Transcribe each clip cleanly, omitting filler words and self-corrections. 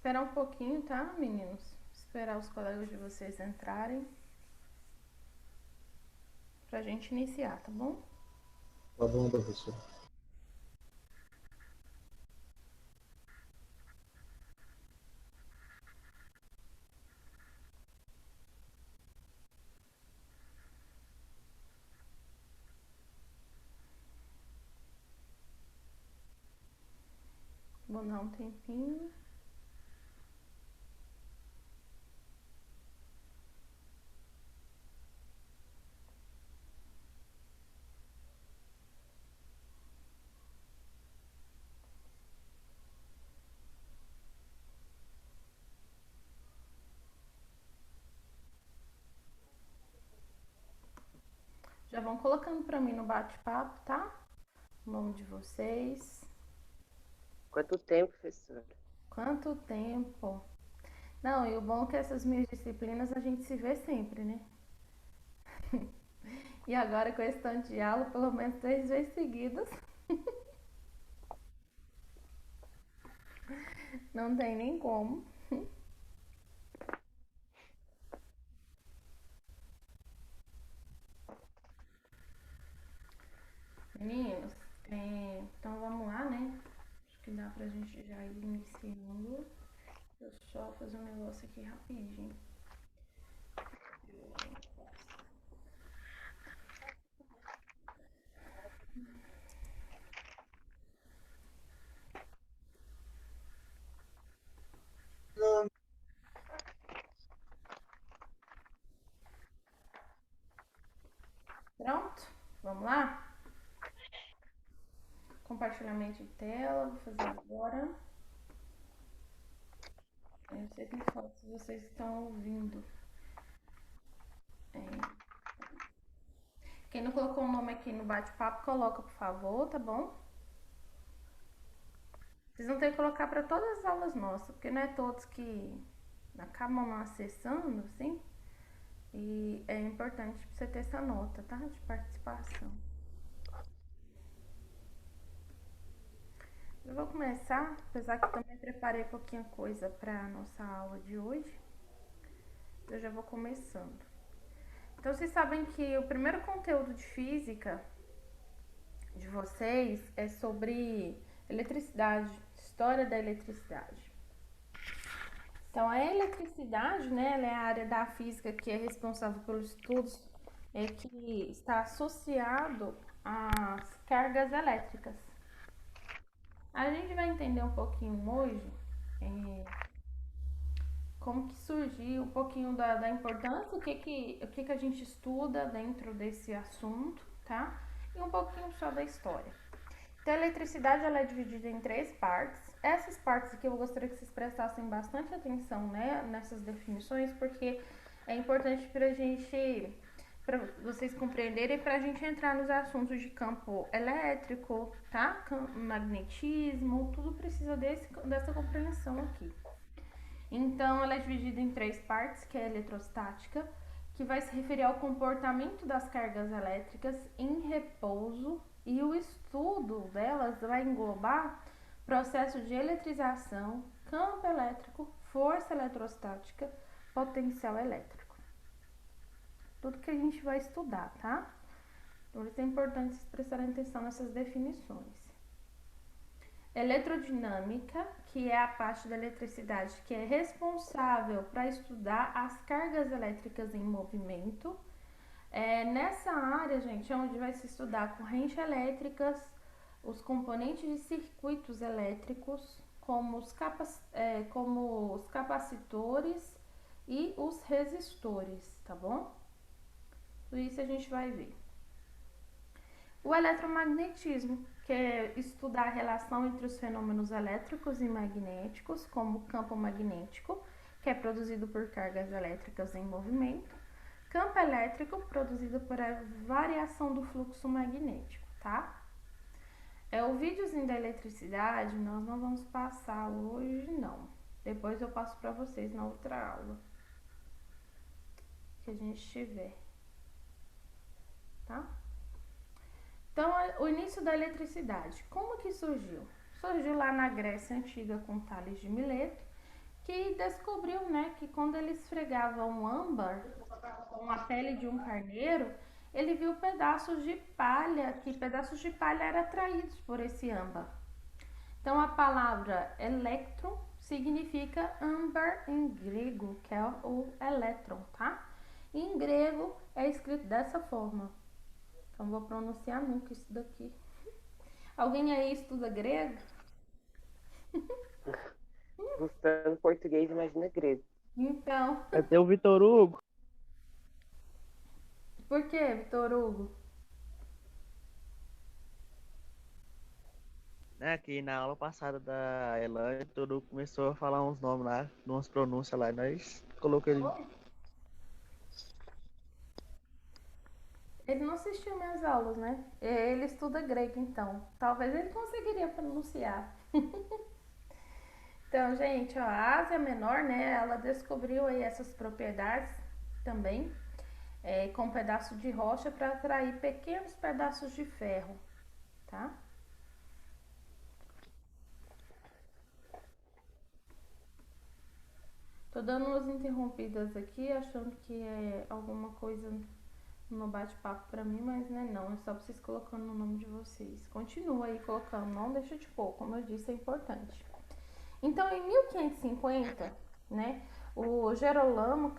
esperar um pouquinho, tá, meninos? Esperar os colegas de vocês entrarem pra gente iniciar, tá bom? Tá bom, professor. Vou dar um tempinho. Já vão colocando pra mim no bate-papo, tá? O nome de vocês. Quanto tempo, professora? Quanto tempo? Não, e o bom é que essas minhas disciplinas a gente se vê sempre, né? E agora com esse tanto de aula, pelo menos 3 vezes seguidas. Não tem nem como. Meninos, então vamos lá, né? Acho que dá pra gente já ir iniciando. Deixa eu só fazer um negócio aqui rapidinho. Pronto? Vamos lá? Compartilhamento de tela, vou fazer agora. Eu sei que me fala se vocês estão ouvindo. Quem não colocou o nome aqui no bate-papo, coloca, por favor, tá bom? Vocês vão ter que colocar para todas as aulas nossas, porque não é todos que acabam não acessando, assim. E é importante pra você ter essa nota, tá? De participação. Eu vou começar, apesar que eu também preparei pouquinha coisa para nossa aula de hoje. Eu já vou começando. Então, vocês sabem que o primeiro conteúdo de física de vocês é sobre eletricidade, história da eletricidade. Então, a eletricidade, né, ela é a área da física que é responsável pelos estudos que está associado às cargas elétricas. A gente vai entender um pouquinho hoje como que surgiu, um pouquinho da importância, o que a gente estuda dentro desse assunto, tá? E um pouquinho só da história. Então, a eletricidade ela é dividida em 3 partes. Essas partes aqui eu gostaria que vocês prestassem bastante atenção, né, nessas definições, porque é importante para vocês compreenderem, para a gente entrar nos assuntos de campo elétrico, tá? Magnetismo, tudo precisa dessa compreensão aqui. Então, ela é dividida em 3 partes, que é a eletrostática, que vai se referir ao comportamento das cargas elétricas em repouso, e o estudo delas vai englobar processo de eletrização, campo elétrico, força eletrostática, potencial elétrico. Tudo que a gente vai estudar, tá? Por isso é importante vocês prestarem atenção nessas definições. Eletrodinâmica, que é a parte da eletricidade que é responsável para estudar as cargas elétricas em movimento. Nessa área, gente, é onde vai se estudar correntes elétricas, os componentes de circuitos elétricos, como os capacitores e os resistores, tá bom? Tudo isso a gente vai ver. O eletromagnetismo, que é estudar a relação entre os fenômenos elétricos e magnéticos, como o campo magnético, que é produzido por cargas elétricas em movimento, campo elétrico, produzido por a variação do fluxo magnético, tá? O videozinho da eletricidade nós não vamos passar hoje, não. Depois eu passo para vocês na outra aula que a gente tiver, tá? Então, o início da eletricidade, como que surgiu? Surgiu lá na Grécia Antiga com Tales de Mileto, que descobriu, né, que quando ele esfregava um âmbar com a pele de um carneiro, ele viu pedaços de palha, que pedaços de palha eram atraídos por esse âmbar. Então a palavra electron significa âmbar em grego, que é o elétron, tá? E em grego é escrito dessa forma. Então vou pronunciar nunca isso daqui. Alguém aí estuda grego? Gustavo português, imagina grego. Então, Até o Vitor Hugo, por que, Vitor Hugo? né? Que na aula passada da Elaine, o Vitor Hugo começou a falar uns nomes lá, umas pronúncias lá, e nós colocamos ele. Ele não assistiu minhas aulas, né? Ele estuda grego, então. Talvez ele conseguiria pronunciar. Então, gente, ó, a Ásia Menor, né? Ela descobriu aí essas propriedades também, com um pedaço de rocha para atrair pequenos pedaços de ferro, tá? Tô dando umas interrompidas aqui, achando que é alguma coisa no bate-papo pra mim, mas né, não, é só pra vocês colocando no nome de vocês. Continua aí colocando, não deixa de pôr, como eu disse, é importante. Então, em 1550, né, o Gerolamo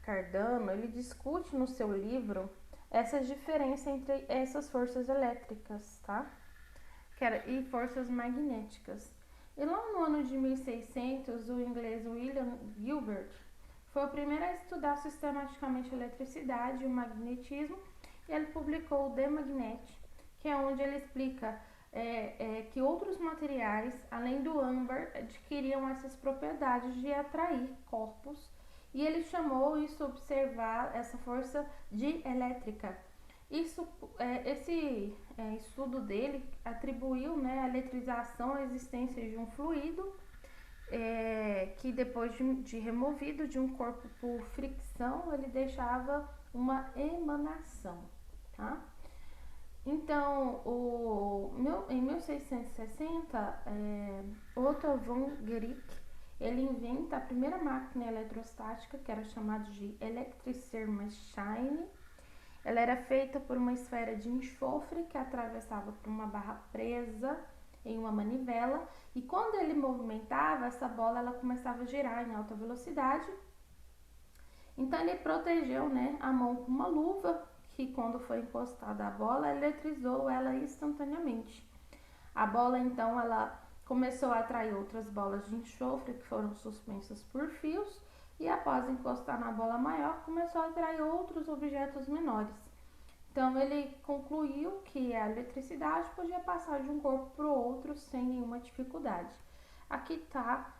Cardano, ele discute no seu livro essas diferenças entre essas forças elétricas, tá? E forças magnéticas. E lá no ano de 1600, o inglês William Gilbert foi o primeiro a estudar sistematicamente a eletricidade e o magnetismo, e ele publicou o The Magnet, que é onde ele explica que outros materiais, além do âmbar, adquiriam essas propriedades de atrair corpos, e ele chamou isso, observar essa força de elétrica. Esse estudo dele atribuiu, né, a eletrização à existência de um fluido que depois de removido de um corpo por fricção, ele deixava uma emanação, tá? Então, em 1660, Otto von Guericke, ele inventa a primeira máquina eletrostática, que era chamada de Electricer Machine. Ela era feita por uma esfera de enxofre que atravessava por uma barra presa em uma manivela, e quando ele movimentava, essa bola ela começava a girar em alta velocidade. Então ele protegeu, né, a mão com uma luva, que quando foi encostada a bola, eletrizou ela instantaneamente. A bola então ela começou a atrair outras bolas de enxofre que foram suspensas por fios, e após encostar na bola maior, começou a atrair outros objetos menores. Então ele concluiu que a eletricidade podia passar de um corpo para o outro sem nenhuma dificuldade. Aqui está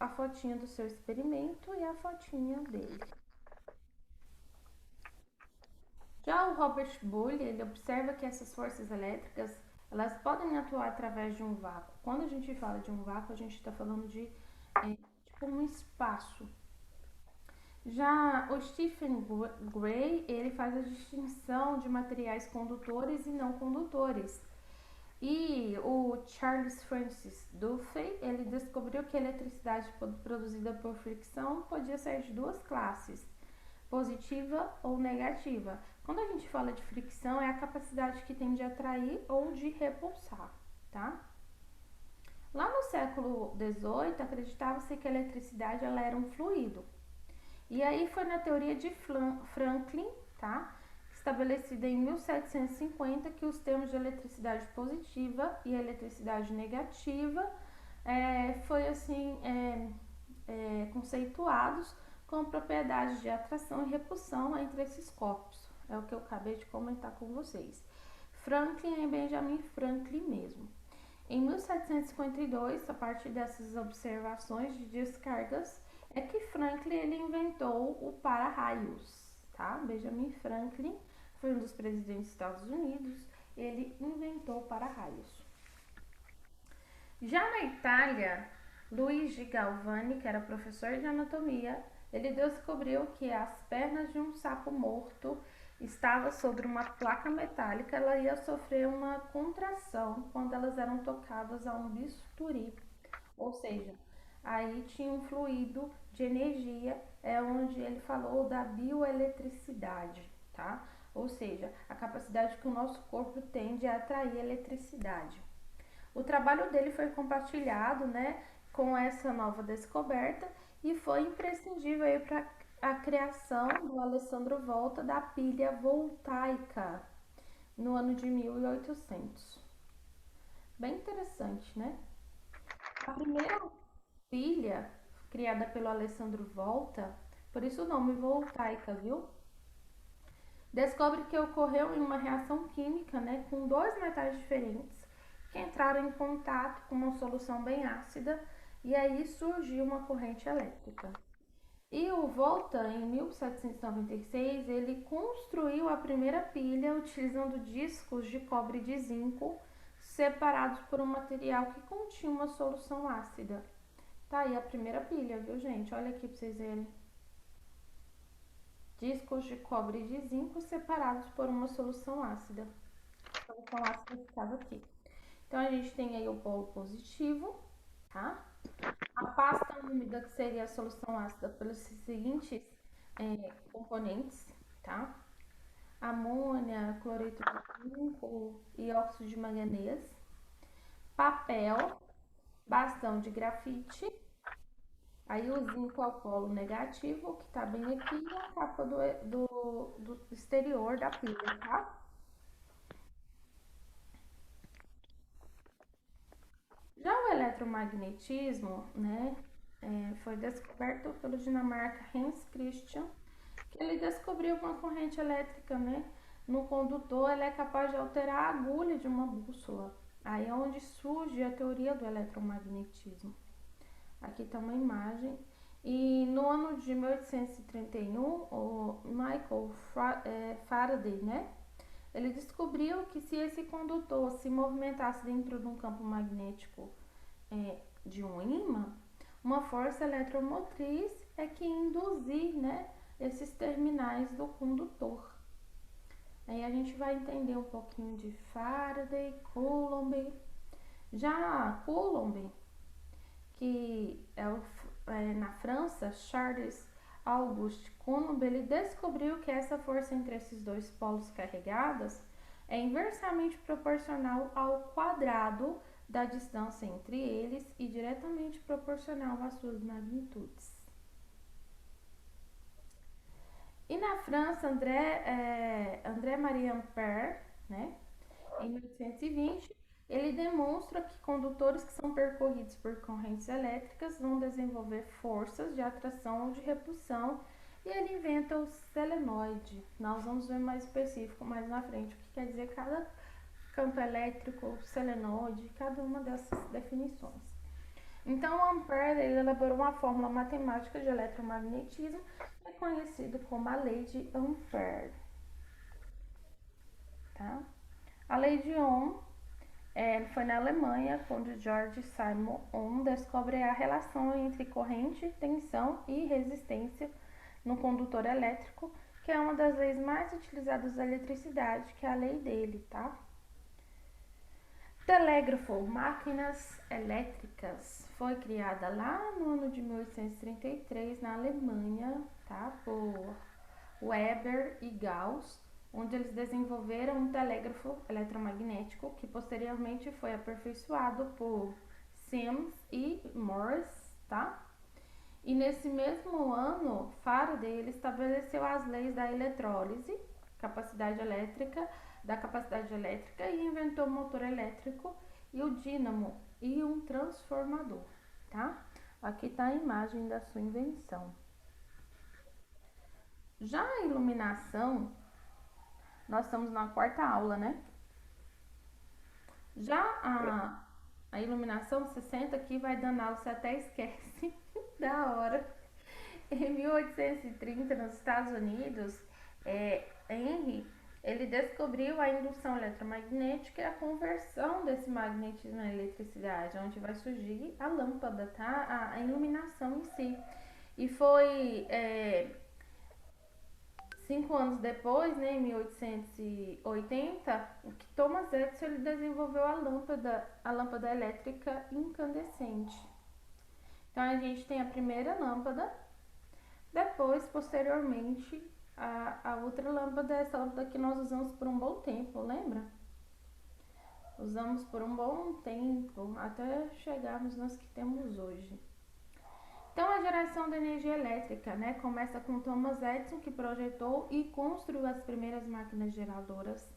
a fotinha do seu experimento e a fotinha dele. Já o Robert Boyle, ele observa que essas forças elétricas, elas podem atuar através de um vácuo. Quando a gente fala de um vácuo, a gente está falando de tipo um espaço. Já o Stephen Gray, ele faz a distinção de materiais condutores e não condutores. E o Charles Francis Duffy, ele descobriu que a eletricidade produzida por fricção podia ser de duas classes, positiva ou negativa. Quando a gente fala de fricção, é a capacidade que tem de atrair ou de repulsar, tá? Lá no século XVIII, acreditava-se que a eletricidade ela era um fluido. E aí foi na teoria de Franklin, tá? Estabelecida em 1750, que os termos de eletricidade positiva e eletricidade negativa foi assim conceituados com propriedades de atração e repulsão entre esses corpos. É o que eu acabei de comentar com vocês. Franklin é Benjamin Franklin mesmo. Em 1752, a partir dessas observações de descargas, é que Franklin ele inventou o para-raios, tá? Benjamin Franklin foi um dos presidentes dos Estados Unidos, ele inventou o para-raios. Já na Itália, Luigi Galvani, que era professor de anatomia, ele descobriu que as pernas de um sapo morto estava sobre uma placa metálica, ela ia sofrer uma contração quando elas eram tocadas a um bisturi. Ou seja, aí tinha um fluido de energia, onde ele falou da bioeletricidade, tá? Ou seja, a capacidade que o nosso corpo tem de atrair eletricidade. O trabalho dele foi compartilhado, né, com essa nova descoberta e foi imprescindível para a criação do Alessandro Volta da pilha voltaica no ano de 1800. Bem interessante, né? A primeira pilha criada pelo Alessandro Volta, por isso o nome voltaica, viu? Descobre que ocorreu em uma reação química, né, com dois metais diferentes que entraram em contato com uma solução bem ácida e aí surgiu uma corrente elétrica. E o Volta, em 1796, ele construiu a primeira pilha utilizando discos de cobre e de zinco separados por um material que continha uma solução ácida. Tá aí a primeira pilha, viu, gente? Olha aqui para vocês verem. Discos de cobre e de zinco separados por uma solução ácida. A solução ácida ficava aqui. Então, a gente tem aí o polo positivo, tá? A pasta úmida, que seria a solução ácida, pelos seguintes componentes, tá? Amônia, cloreto de zinco e óxido de manganês. Papel, bastão de grafite. Aí o zinco é o polo negativo, que tá bem aqui, e a capa do exterior da pilha, tá? Já o eletromagnetismo, né, foi descoberto pelo dinamarca Hans Christian, que ele descobriu uma corrente elétrica, né, no condutor, ele é capaz de alterar a agulha de uma bússola. Aí é onde surge a teoria do eletromagnetismo. Aqui está uma imagem. E no ano de 1831, o Michael Faraday, né, ele descobriu que se esse condutor se movimentasse dentro de um campo magnético de um ímã, uma força eletromotriz é que induzir, né, esses terminais do condutor. Aí a gente vai entender um pouquinho de Faraday, Coulomb. Já Coulomb, que na França, Charles Auguste Coulomb, ele descobriu que essa força entre esses dois polos carregados é inversamente proporcional ao quadrado da distância entre eles e diretamente proporcional às suas magnitudes. E na França, André-Marie Ampère, né, em 1820, ele demonstra que condutores que são percorridos por correntes elétricas vão desenvolver forças de atração ou de repulsão, e ele inventa o solenoide. Nós vamos ver mais específico mais na frente o que quer dizer cada campo elétrico, solenoide, cada uma dessas definições. Então, o Ampère ele elaborou uma fórmula matemática de eletromagnetismo, que é conhecido como a lei de Ampère. Tá? A lei de Ohm foi na Alemanha, quando George Simon Ohm descobre a relação entre corrente, tensão e resistência no condutor elétrico, que é uma das leis mais utilizadas da eletricidade, que é a lei dele, tá? Telégrafo, máquinas elétricas, foi criada lá no ano de 1833 na Alemanha, tá? Por Weber e Gauss, onde eles desenvolveram um telégrafo eletromagnético que posteriormente foi aperfeiçoado por Siemens e Morse, tá? E nesse mesmo ano, Faraday ele estabeleceu as leis da eletrólise, da capacidade elétrica, e inventou o motor elétrico e o dínamo e um transformador, tá? Aqui está a imagem da sua invenção. Já a iluminação, nós estamos na quarta aula, né? Já a iluminação, você senta aqui, vai dando aula, você até esquece da hora. Em 1830, nos Estados Unidos, Henry, ele descobriu a indução eletromagnética e a conversão desse magnetismo em eletricidade, onde vai surgir a lâmpada, tá? A iluminação em si. E foi 5 anos depois, né, em 1880, que Thomas Edison ele desenvolveu a lâmpada elétrica incandescente. Então a gente tem a primeira lâmpada, depois, posteriormente, a outra lâmpada, essa lâmpada que nós usamos por um bom tempo, lembra? Usamos por um bom tempo, até chegarmos nas que temos hoje. Então, a geração da energia elétrica, né, começa com Thomas Edison, que projetou e construiu as primeiras máquinas geradoras,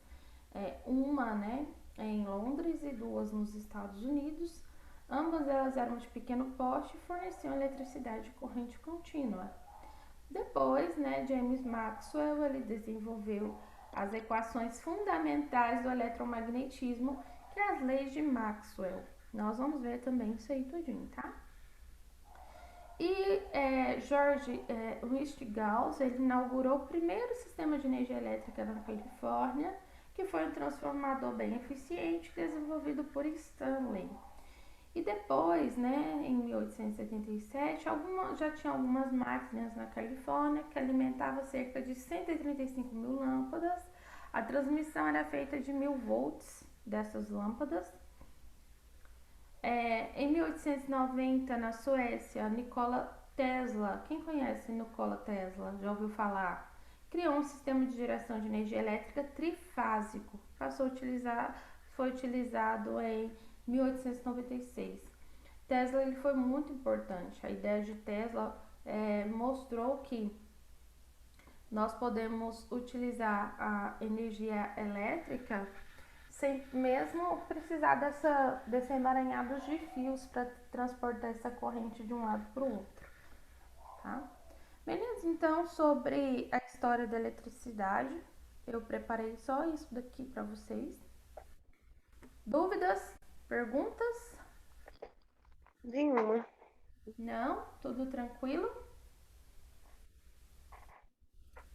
uma, né, em Londres e duas nos Estados Unidos. Ambas elas eram de pequeno porte e forneciam eletricidade de corrente contínua. Depois, né, James Maxwell, ele desenvolveu as equações fundamentais do eletromagnetismo, que é as leis de Maxwell. Nós vamos ver também isso aí tudinho, tá? E George Westinghouse, ele inaugurou o primeiro sistema de energia elétrica na Califórnia, que foi um transformador bem eficiente, desenvolvido por Stanley. E depois, né, em 1877, já tinha algumas máquinas na Califórnia que alimentavam cerca de 135 mil lâmpadas. A transmissão era feita de 1000 volts dessas lâmpadas. Em 1890, na Suécia, Nikola Tesla, quem conhece Nikola Tesla? Já ouviu falar? Criou um sistema de geração de energia elétrica trifásico. Foi utilizado em 1896. Tesla ele foi muito importante. A ideia de Tesla mostrou que nós podemos utilizar a energia elétrica sem mesmo precisar desse emaranhado de fios para transportar essa corrente de um lado para o outro, tá? Beleza, então sobre a história da eletricidade, eu preparei só isso daqui para vocês. Dúvidas? Perguntas? Nenhuma. Não? Tudo tranquilo?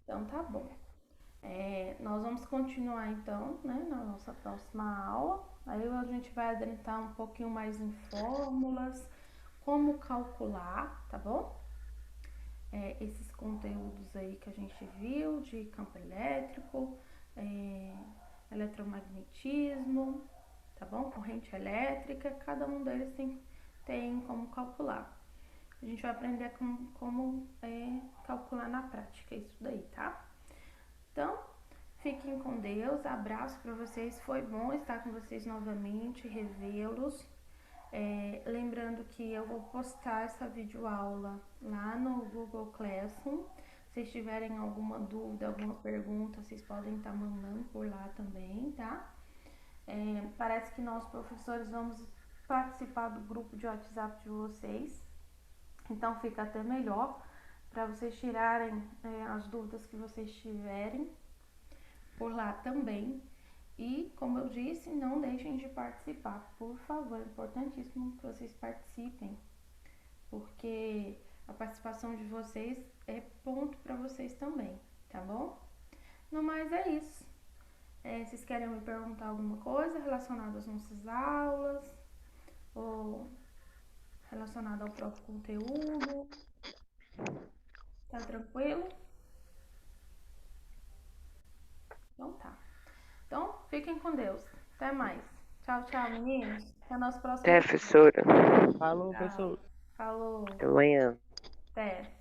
Então tá bom. Nós vamos continuar então, né, na nossa próxima aula. Aí a gente vai adentrar um pouquinho mais em fórmulas, como calcular, tá bom? Esses conteúdos aí que a gente viu de campo elétrico, eletromagnetismo, tá bom? Corrente elétrica, cada um deles tem como calcular. A gente vai aprender como calcular na prática isso daí, tá? Então, fiquem com Deus, abraço para vocês, foi bom estar com vocês novamente, revê-los. Lembrando que eu vou postar essa videoaula lá no Google Classroom. Se vocês tiverem alguma dúvida, alguma pergunta, vocês podem estar mandando por lá também, tá? Parece que nós, professores, vamos participar do grupo de WhatsApp de vocês. Então, fica até melhor para vocês tirarem as dúvidas que vocês tiverem por lá também. E, como eu disse, não deixem de participar, por favor, é importantíssimo que vocês participem, porque a participação de vocês é ponto para vocês também, tá bom? No mais é isso. Vocês querem me perguntar alguma coisa relacionada às nossas aulas, ou relacionada ao próprio conteúdo? Tá tranquilo? Então tá. Então, fiquem com Deus. Até mais. Tchau, tchau, meninos. Até nosso próximo Até, professora. Falou, Tchau. pessoal. Falou. Até amanhã. Até.